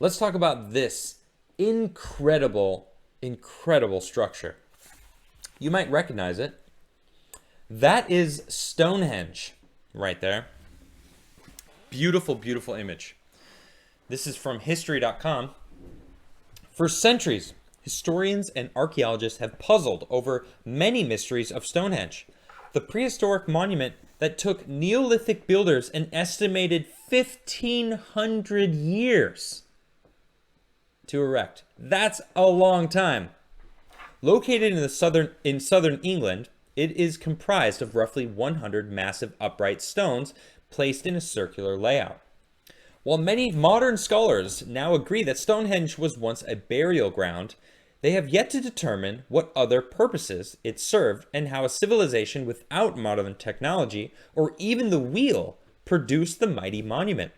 Let's talk about this incredible, incredible structure. You might recognize it. That is Stonehenge right there. Beautiful, beautiful image. This is from history.com. For centuries, historians and archaeologists have puzzled over many mysteries of Stonehenge, the prehistoric monument that took Neolithic builders an estimated 1,500 years to erect. That's a long time. Located in southern England, it is comprised of roughly 100 massive upright stones placed in a circular layout. While many modern scholars now agree that Stonehenge was once a burial ground, they have yet to determine what other purposes it served and how a civilization without modern technology or even the wheel produced the mighty monument.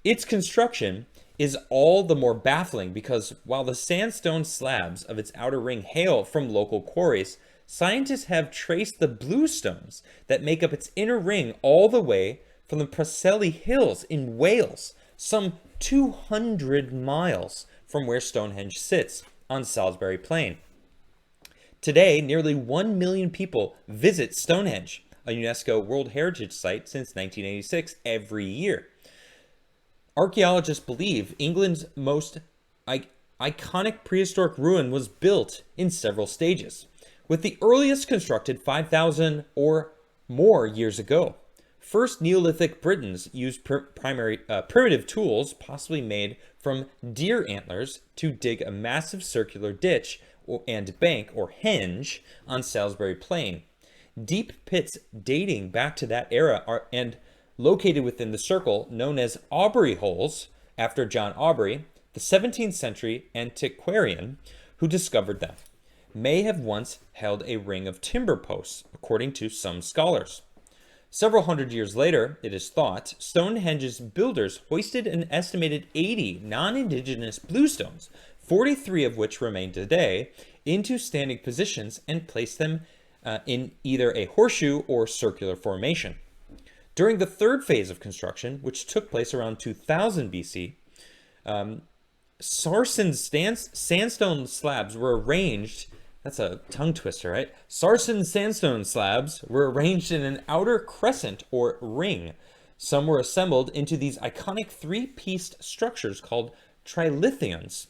Its construction is all the more baffling because while the sandstone slabs of its outer ring hail from local quarries, scientists have traced the bluestones that make up its inner ring all the way from the Preseli Hills in Wales, some 200 miles from where Stonehenge sits on Salisbury Plain. Today, nearly 1 million people visit Stonehenge, a UNESCO World Heritage Site since 1986, every year. Archaeologists believe England's most iconic prehistoric ruin was built in several stages, with the earliest constructed 5,000 or more years ago. First Neolithic Britons used primitive tools, possibly made from deer antlers, to dig a massive circular ditch and bank or henge on Salisbury Plain. Deep pits dating back to that era are located within the circle known as Aubrey Holes, after John Aubrey, the 17th century antiquarian who discovered them, may have once held a ring of timber posts, according to some scholars. Several hundred years later, it is thought, Stonehenge's builders hoisted an estimated 80 non-indigenous bluestones, 43 of which remain today, into standing positions and placed them in either a horseshoe or circular formation. During the third phase of construction, which took place around 2000 BC, Sarsen sandstone slabs were arranged. That's a tongue twister, right? Sarsen sandstone slabs were arranged in an outer crescent or ring. Some were assembled into these iconic three-pieced structures called trilithions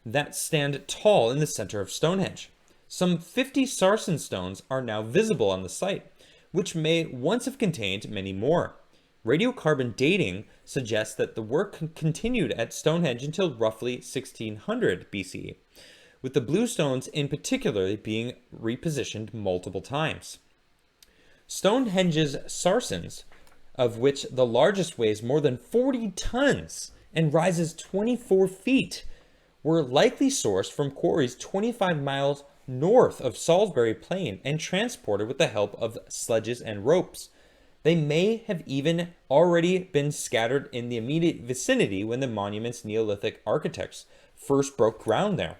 that stand tall in the center of Stonehenge. Some 50 sarsen stones are now visible on the site, which may once have contained many more. Radiocarbon dating suggests that the work continued at Stonehenge until roughly 1600 BCE, with the bluestones in particular being repositioned multiple times. Stonehenge's sarsens, of which the largest weighs more than 40 tons and rises 24 feet, were likely sourced from quarries 25 miles north of Salisbury Plain and transported with the help of sledges and ropes. They may have even already been scattered in the immediate vicinity when the monument's Neolithic architects first broke ground there.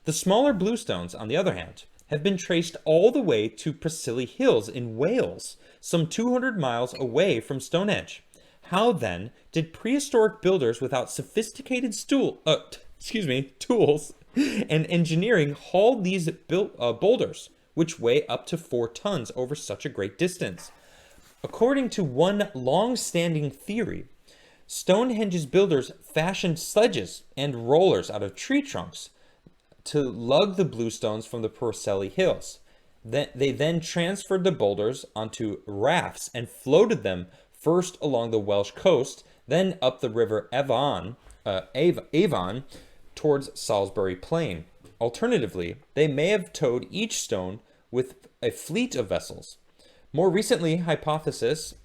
The smaller bluestones, on the other hand, have been traced all the way to Preseli Hills in Wales, some 200 miles away from Stonehenge. How then did prehistoric builders without sophisticated tools and engineering haul these boulders, which weigh up to 4 tons over such a great distance? According to one long-standing theory, Stonehenge's builders fashioned sledges and rollers out of tree trunks to lug the bluestones from the Preseli Hills. They then transferred the boulders onto rafts and floated them first along the Welsh coast, then up the river Avon towards Salisbury Plain. Alternatively, they may have towed each stone with a fleet of vessels. More recent hypothesis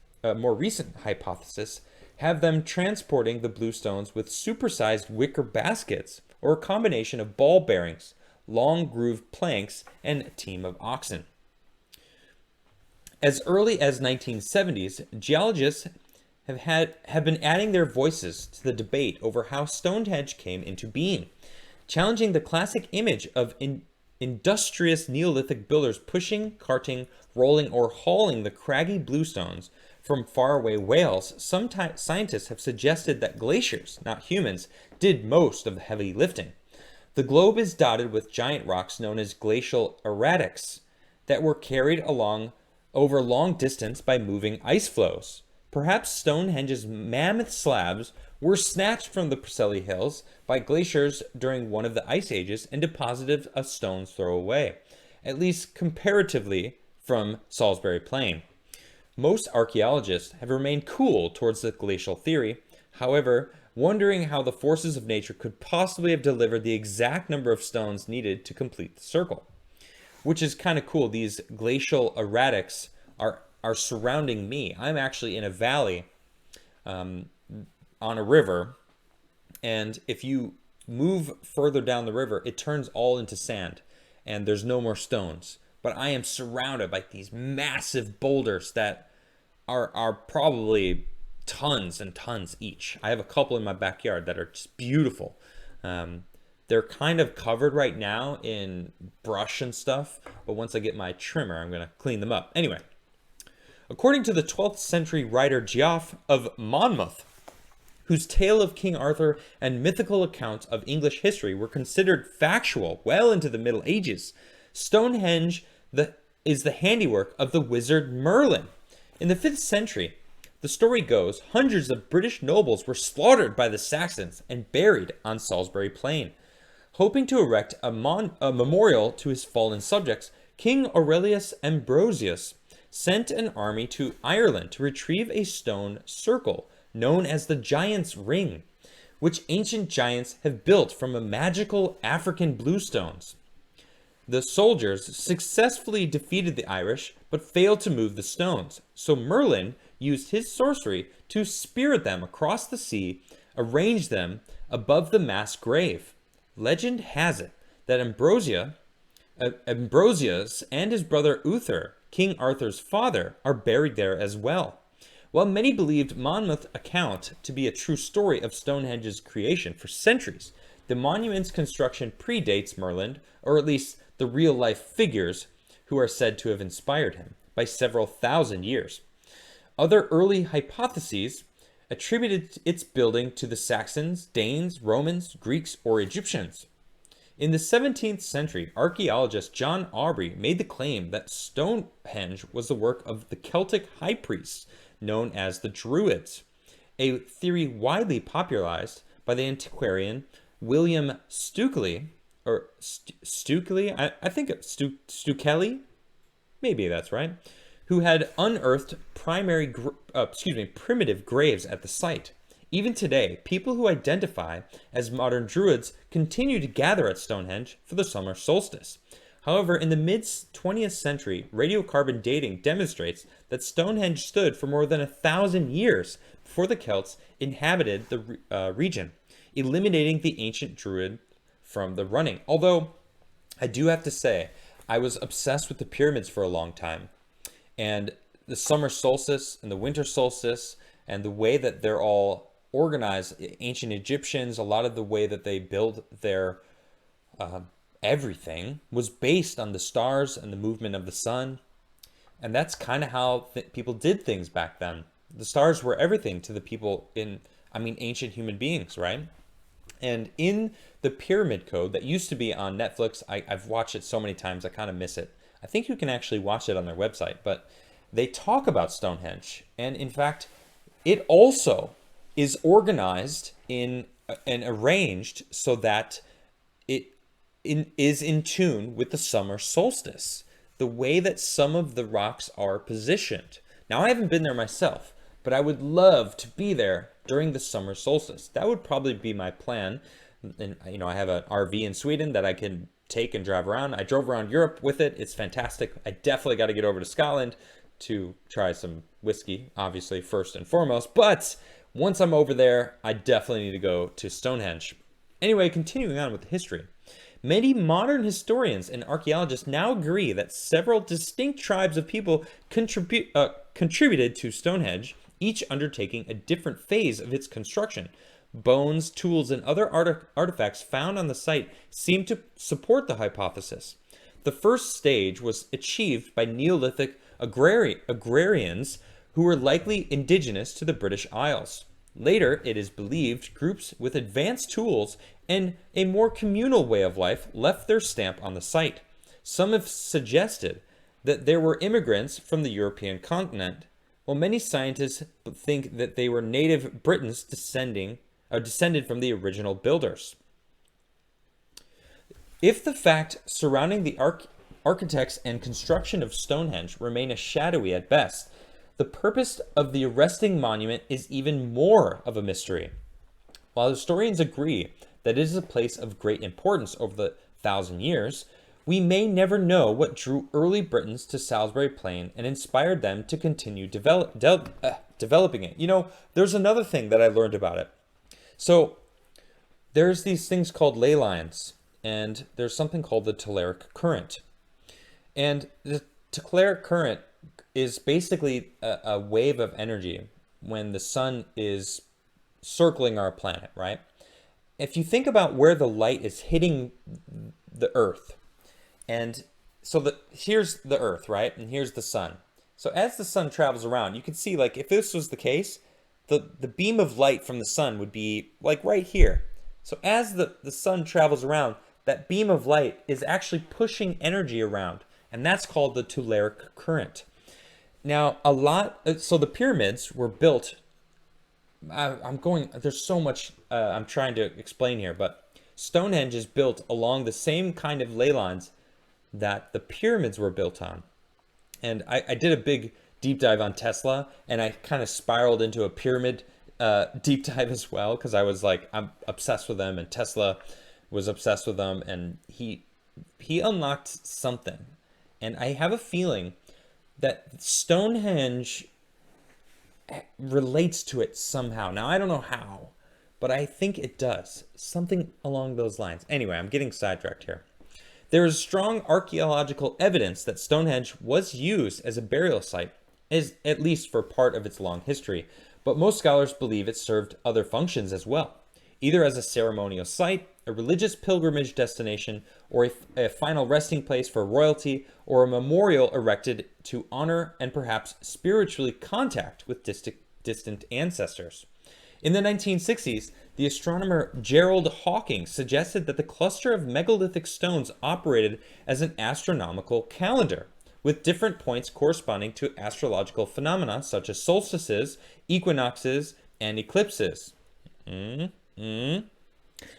have them transporting the bluestones with supersized wicker baskets or a combination of ball bearings, long grooved planks, and a team of oxen. As early as 1970s, geologists have been adding their voices to the debate over how Stonehenge came into being, challenging the classic image of industrious Neolithic builders pushing, carting, rolling, or hauling the craggy bluestones from faraway Wales, some scientists have suggested that glaciers, not humans, did most of the heavy lifting. The globe is dotted with giant rocks known as glacial erratics that were carried along over long distance by moving ice flows. Perhaps Stonehenge's mammoth slabs were snatched from the Preseli Hills by glaciers during one of the ice ages and deposited a stone's throw away, at least comparatively from Salisbury Plain. Most archaeologists have remained cool towards the glacial theory, however, wondering how the forces of nature could possibly have delivered the exact number of stones needed to complete the circle. Which is kind of cool. These glacial erratics are surrounding me. I'm actually in a valley on a river, and if you move further down the river, it turns all into sand, and there's no more stones. But I am surrounded by these massive boulders that are probably tons and tons each. I have a couple in my backyard that are just beautiful. They're kind of covered right now in brush and stuff, but once I get my trimmer, I'm going to clean them up. Anyway, according to the 12th century writer Geoff of Monmouth, whose tale of King Arthur and mythical accounts of English history were considered factual well into the Middle Ages, Stonehenge is the handiwork of the wizard Merlin. In the 5th century, the story goes, hundreds of British nobles were slaughtered by the Saxons and buried on Salisbury Plain. Hoping to erect a memorial to his fallen subjects, King Aurelius Ambrosius sent an army to Ireland to retrieve a stone circle known as the Giant's Ring, which ancient giants have built from a magical African bluestones. The soldiers successfully defeated the Irish, but failed to move the stones, so Merlin used his sorcery to spirit them across the sea, arrange them above the mass grave. Legend has it that Ambrosius and his brother Uther, King Arthur's father, are buried there as well. While many believed Monmouth's account to be a true story of Stonehenge's creation for centuries, the monument's construction predates Merlin, or at least the real-life figures who are said to have inspired him, by several thousand years. Other early hypotheses attributed its building to the Saxons, Danes, Romans, Greeks, or Egyptians. In the 17th century, archaeologist John Aubrey made the claim that Stonehenge was the work of the Celtic high priests known as the Druids, a theory widely popularized by the antiquarian William Stukely, I think it's Stukely, maybe that's right, who had unearthed primitive graves at the site. Even today, people who identify as modern Druids continue to gather at Stonehenge for the summer solstice. However, in the mid-20th century, radiocarbon dating demonstrates that Stonehenge stood for more than 1,000 years before the Celts inhabited the region, eliminating the ancient Druid from the running. Although, I do have to say, I was obsessed with the pyramids for a long time. And the summer solstice and the winter solstice and the way that they're all organized, ancient Egyptians, a lot of the way that they build their everything was based on the stars and the movement of the sun. And that's kind of how people did things back then. The stars were everything to the people ancient human beings, right? And in the Pyramid Code that used to be on Netflix, I've watched it so many times, I kind of miss it. I think you can actually watch it on their website, but they talk about Stonehenge. And in fact, it also is organized and arranged so that it is in tune with the summer solstice, the way that some of the rocks are positioned. Now, I haven't been there myself, but I would love to be there during the summer solstice. That would probably be my plan. And, I have an RV in Sweden that I can take and drive around. I drove around Europe with it. It's fantastic. I definitely got to get over to Scotland to try some whiskey, obviously, first and foremost. But once I'm over there, I definitely need to go to Stonehenge. Anyway, continuing on with the history. Many modern historians and archaeologists now agree that several distinct tribes of people contributed to Stonehenge, each undertaking a different phase of its construction. Bones, tools, and other artifacts found on the site seem to support the hypothesis. The first stage was achieved by Neolithic agrarians who were likely indigenous to the British Isles. Later, it is believed groups with advanced tools and a more communal way of life left their stamp on the site. Some have suggested that there were immigrants from the European continent, while many scientists think that they were native Britons descended from the original builders. If the fact surrounding the architects and construction of Stonehenge remain a shadowy at best, the purpose of the arresting monument is even more of a mystery. While historians agree that it is a place of great importance over the 1,000 years, we may never know what drew early Britons to Salisbury Plain and inspired them to continue developing it. You know, there's another thing that I learned about it. So there's these things called ley lines, and there's something called the Telerik Current. And the Telerik Current is basically a wave of energy when the sun is circling our planet, right? If you think about where the light is hitting the earth, and so here's the earth, right? And here's the sun. So as the sun travels around, you can see, like, if this was the case, the beam of light from the sun would be like right here. So as the sun travels around, that beam of light is actually pushing energy around, and that's called the Telerik Current. Now, so the pyramids were built, there's so much I'm trying to explain here, but Stonehenge is built along the same kind of ley lines that the pyramids were built on. And I did a big deep dive on Tesla, and I kind of spiraled into a pyramid deep dive as well, because I was like, I'm obsessed with them, and Tesla was obsessed with them, and he unlocked something. And I have a feeling that Stonehenge relates to it somehow. Now, I don't know how, but I think it does. Something along those lines. Anyway, I'm getting sidetracked here. There is strong archaeological evidence that Stonehenge was used as a burial site, at least for part of its long history, but most scholars believe it served other functions as well, either as a ceremonial site, a religious pilgrimage destination, or a final resting place for royalty, or a memorial erected to honor and perhaps spiritually contact with distant ancestors. In the 1960s, the astronomer Gerald Hawking suggested that the cluster of megalithic stones operated as an astronomical calendar, with different points corresponding to astrological phenomena such as solstices, equinoxes, and eclipses.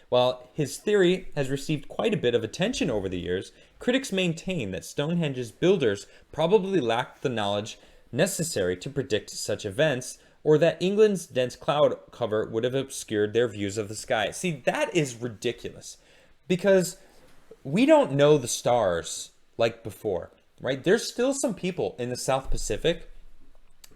While his theory has received quite a bit of attention over the years, critics maintain that Stonehenge's builders probably lacked the knowledge necessary to predict such events, or that England's dense cloud cover would have obscured their views of the sky. See, that is ridiculous, because we don't know the stars like before, right? There's still some people in the South Pacific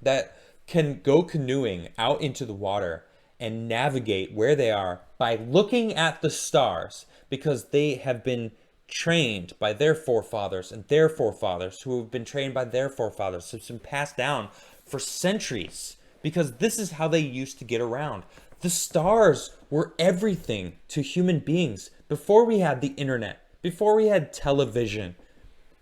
that can go canoeing out into the water and navigate where they are by looking at the stars, because they have been trained by their forefathers and their forefathers who have been trained by their forefathers. So it's been passed down for centuries, because this is how they used to get around. The stars were everything to human beings before we had the internet, before we had television,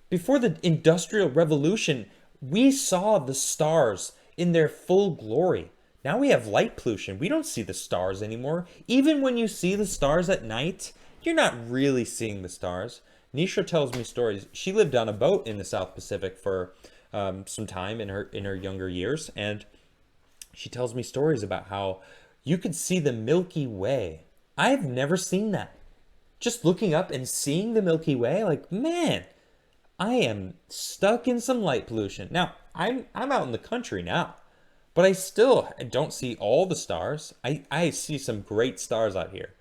before the Industrial Revolution. We saw the stars in their full glory. Now we have light pollution. We don't see the stars anymore. Even when you see the stars at night, you're not really seeing the stars. Nisha tells me stories. She lived on a boat in the South Pacific for some time in her younger years, and she tells me stories about how you could see the Milky Way. I've never seen that. Just looking up and seeing the Milky Way, like, man, I am stuck in some light pollution. Now, I'm out in the country now, but I still don't see all the stars. I see some great stars out here,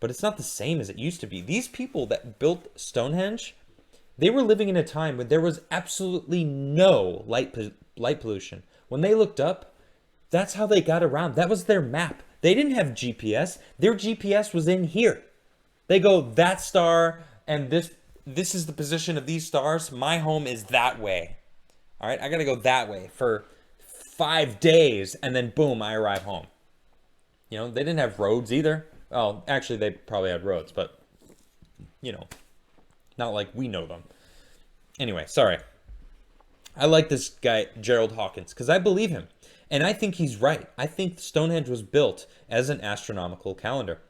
but it's not the same as it used to be. These people that built Stonehenge, they were living in a time when there was absolutely no light pollution. When they looked up, that's how they got around. That was their map. They didn't have GPS. Their GPS was in here. They go, that star, and this is the position of these stars. My home is that way. All right, I got to go that way for 5 days, and then boom, I arrive home. You know, they didn't have roads either. Well, actually, they probably had roads, but, you know, not like we know them. Anyway, sorry. I like this guy, Gerald Hawkins, because I believe him. And I think he's right. I think Stonehenge was built as an astronomical calendar.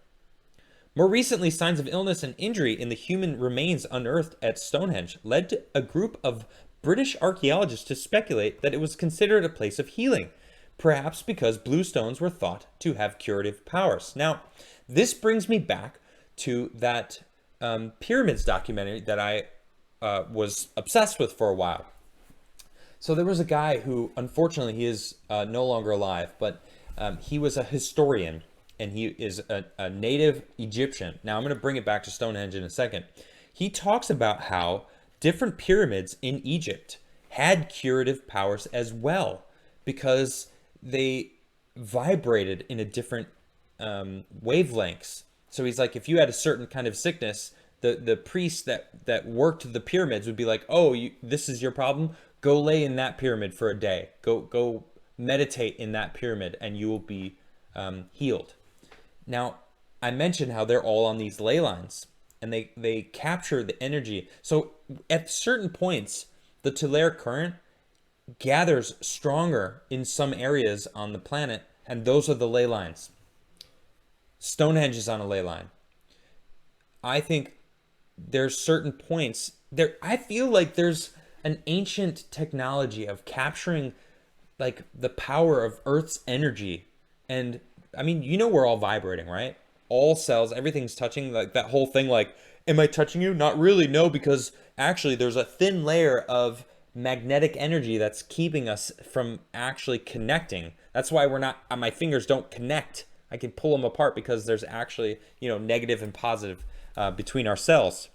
More recently, signs of illness and injury in the human remains unearthed at Stonehenge led to a group of British archaeologists to speculate that it was considered a place of healing, perhaps because blue stones were thought to have curative powers. Now, this brings me back to that pyramids documentary that I was obsessed with for a while. So there was a guy who, unfortunately, he is no longer alive, but he was a historian, and he is a native Egyptian. Now, I'm going to bring it back to Stonehenge in a second. He talks about how different pyramids in Egypt had curative powers as well, because they vibrated in a different wavelengths. So he's like, if you had a certain kind of sickness, the priest that worked the pyramids would be like, oh, this is your problem? Go lay in that pyramid for a day. Go meditate in that pyramid, and you will be healed. Now, I mentioned how they're all on these ley lines, and they capture the energy. So at certain points, the Telerik Current gathers stronger in some areas on the planet, and those are the ley lines. Stonehenge is on a ley line. I think there's certain points there. I feel like there's an ancient technology of capturing like the power of Earth's energy. And I mean, we're all vibrating, right? All cells, everything's touching, like that whole thing, like, am I touching you? Not really, no, because actually there's a thin layer of magnetic energy that's keeping us from actually connecting. That's why my fingers don't connect. I can pull them apart because there's actually, negative and positive between our cells.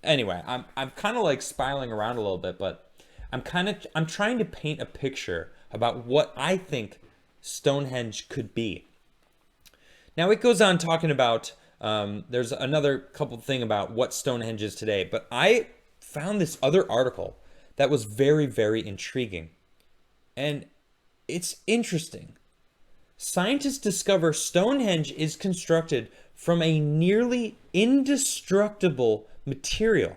Anyway, I'm kind of like spiraling around a little bit, but I'm trying to paint a picture about what I think Stonehenge could be. Now it goes on talking about, there's another couple thing about what Stonehenge is today, but I found this other article that was very, very intriguing. And it's interesting. Scientists discover Stonehenge is constructed from a nearly indestructible material.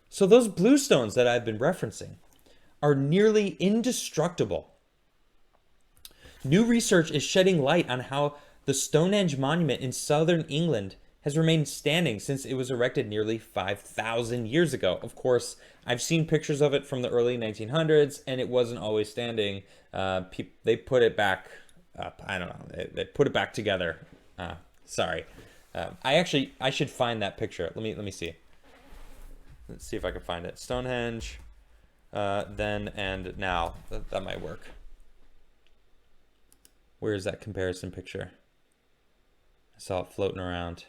So those blue stones that I've been referencing are nearly indestructible. New research is shedding light on how the Stonehenge monument in southern England has remained standing since it was erected nearly 5,000 years ago. Of course, I've seen pictures of it from the early 1900s, and it wasn't always standing. They put it back up. I don't know. They put it back together. Sorry. I should find that picture. Let me see. Let's see if I can find it. Stonehenge, then and now. That might work. Where is that comparison picture? I saw it floating around.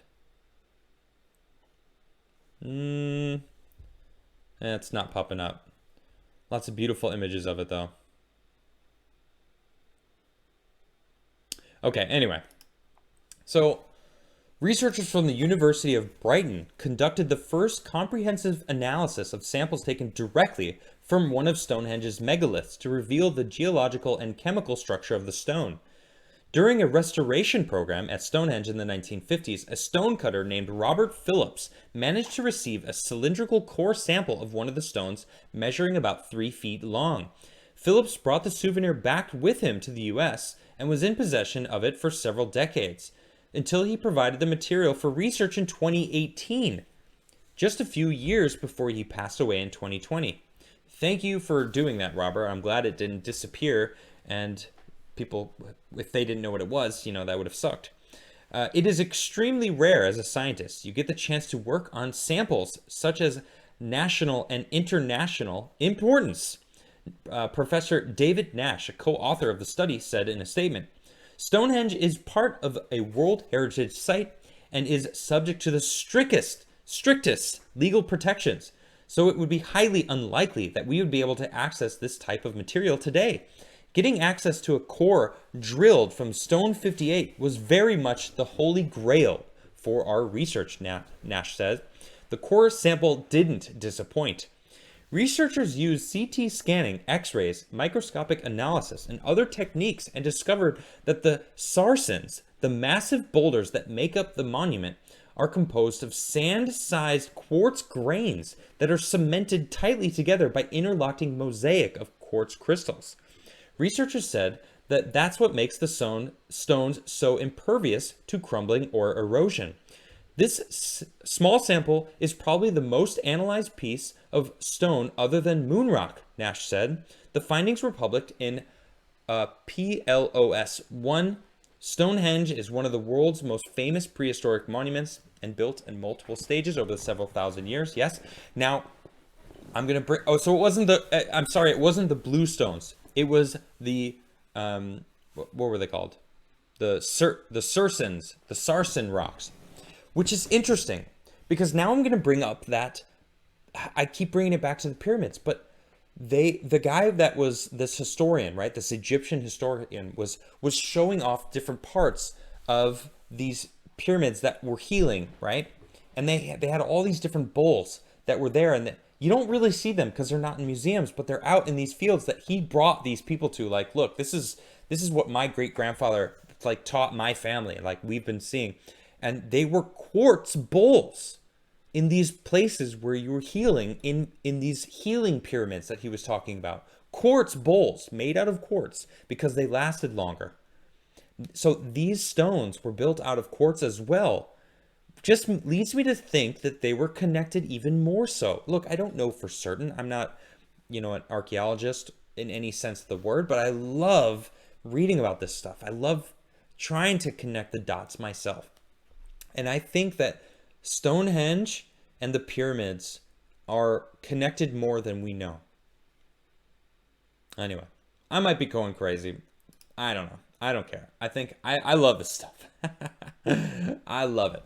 It's not popping up. Lots of beautiful images of it though. Okay, anyway. So, researchers from the University of Brighton conducted the first comprehensive analysis of samples taken directly from one of Stonehenge's megaliths to reveal the geological and chemical structure of the stone. During a restoration program at Stonehenge in the 1950s, a stonecutter named Robert Phillips managed to receive a cylindrical core sample of one of the stones measuring about 3 feet long. Phillips brought the souvenir back with him to the US and was in possession of it for several decades, until he provided the material for research in 2018, just a few years before he passed away in 2020. Thank you for doing that, Robert. I'm glad it didn't disappear, and people, if they didn't know what it was, that would have sucked. It is extremely rare as a scientist. You get the chance to work on samples such as national and international importance. Professor David Nash, a co-author of the study, said in a statement, Stonehenge is part of a World Heritage Site and is subject to the strictest legal protections. So it would be highly unlikely that we would be able to access this type of material today. Getting access to a core drilled from Stone 58 was very much the holy grail for our research, Nash said. The core sample didn't disappoint. Researchers used CT scanning, X-rays, microscopic analysis, and other techniques and discovered that the sarsens, the massive boulders that make up the monument, are composed of sand-sized quartz grains that are cemented tightly together by interlocking mosaic of quartz crystals. Researchers said that that's what makes the stones so impervious to crumbling or erosion. This small sample is probably the most analyzed piece of stone other than moon rock, Nash said. The findings were published in PLOS 1. Stonehenge is one of the world's most famous prehistoric monuments and built in multiple stages over the several thousand years. Yes. Now, I'm going to bring... Oh, so it wasn't the... I'm sorry, it wasn't the blue stones. It was the... what were they called? The Sarsen rocks. Which is interesting, because now I'm going to bring up that... I keep bringing it back to the pyramids, but the guy that was this historian, right, this Egyptian historian, was showing off different parts of these pyramids that were healing, right? And they had all these different bowls that were there, and you don't really see them because they're not in museums, but they're out in these fields that he brought these people to. Like, look, this is what my great grandfather like taught my family, like we've been seeing, and they were quartz bowls in these places where you were healing, in these healing pyramids that he was talking about. Quartz bowls made out of quartz because they lasted longer. So these stones were built out of quartz as well. Just leads me to think that they were connected even more so. Look, I don't know for certain. I'm not, an archaeologist in any sense of the word, but I love reading about this stuff. I love trying to connect the dots myself. And I think that Stonehenge and the pyramids are connected more than we know. Anyway, I might be going crazy. I don't know. I don't care. I think I love this stuff. I love it.